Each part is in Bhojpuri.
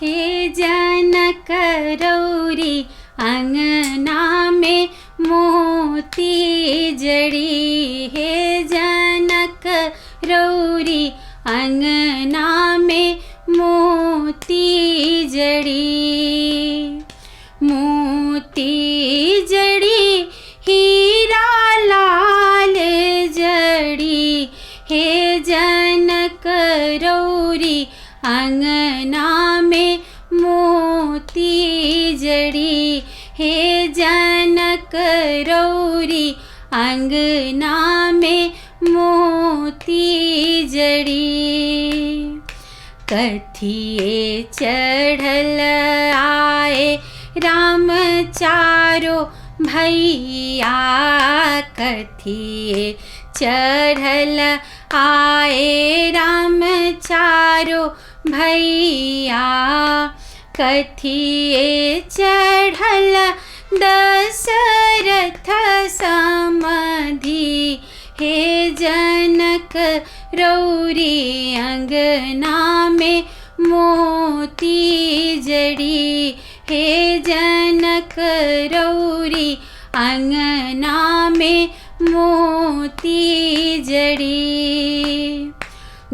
हे जनक रौरी अंगना में मोती जड़ी। हे जनक रौरी अंगना में मोती जड़ी। मोती जड़ी हीरा लाल जड़ी। हे जनक रौरी अंगना में मोती जड़ी। हे जनक रौरी अंगना में मोती जड़ी। कथिए चढ़ल आए राम चारो भैया। कथिए चढ़ल आए राम चारो भैया। कथिए चढ़ल दशरथ समधि। हे जनक रौरी अंगना में मोती जड़ी। हे जनक रौरी अंगना में मोती जड़ी।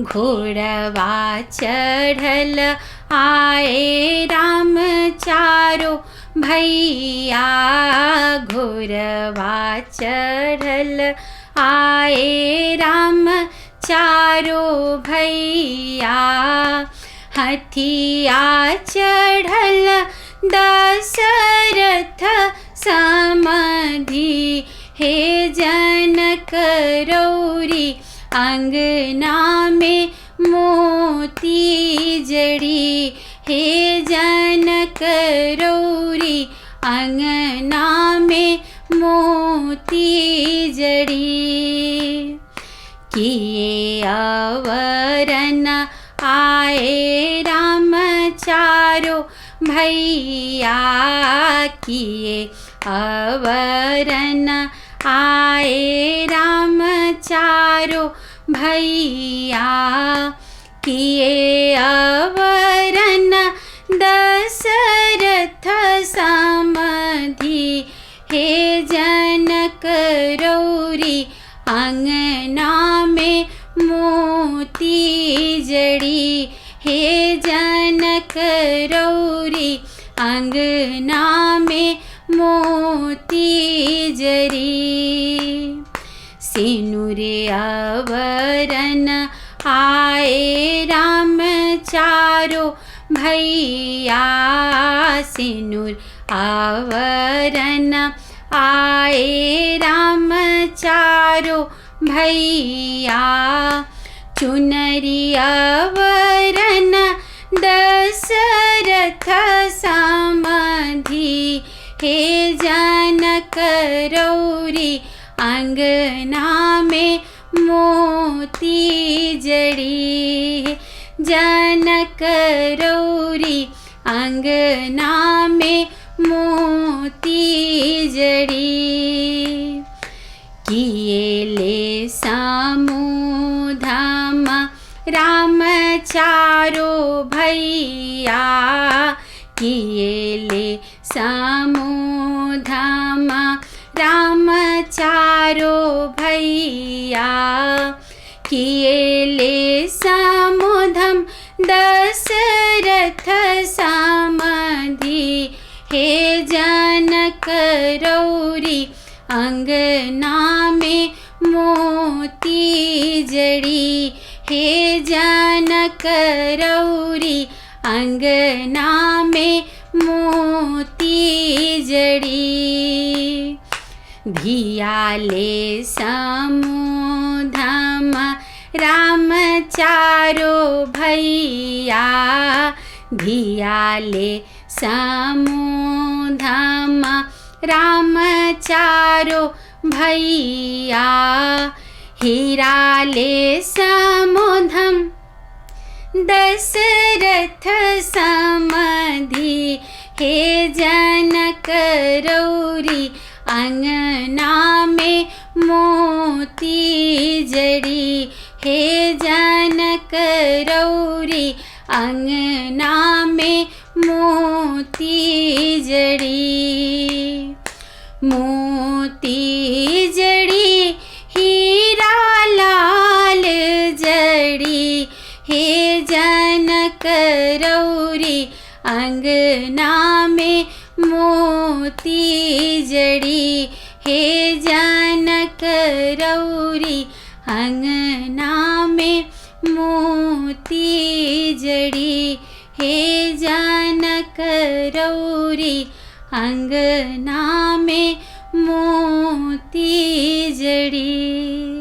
घोड़वा चढ़ल आए राम चारो भैया। घोड़वा चढ़ल आए राम चारो भैया। हथिया चढ़ल दशरथ समधि। हे जनक रौरी अंगना में मोती जड़ी। हे जनक रौरी अंगना में मोती जड़ी। किए अवरन आए राम चारो भैया। किए अवरन आए राम चारो भैया। किए अवरन दशरथ समधि। हे जनक रौरी अंगना में मोती जड़ी। हे जनक रौरी अंगना में मोती जड़ी। सिनुर अवरन आए राम चारो भैया। सिनुर अवरन आए राम चारो भैया। चुनरी अवरन दशरथ समधि। हे जनक रौरी अंगना में मोती जड़ी। जनक रौरी अंगना में मोती जड़ी। किए ले समुधम राम चारो भैया। किए ले समुधम राम चारो भैया। किए ले समुधम दशरथ समधि। हे जनक रौरी अंगना में मोती जड़ी। हे जनक रौरी अंगना में मोती जड़ी। धिया ले समुधम राम चारो भैया। धिया ले समुधम राम चारो भैया। हीरा ले समुधम दशरथ समधि। हे जनक रौरी अंगना में मोती जड़ी। हे जनक रौरी अंगना में जड़ी। मोती जड़ी हीरा लाल जड़ी, हे जनक रौरी अंगना में मोती जड़ी। हे जनक रौरी अंगना में मोती जड़ी। हे जनक रौरी अंगना में मोती जड़ी।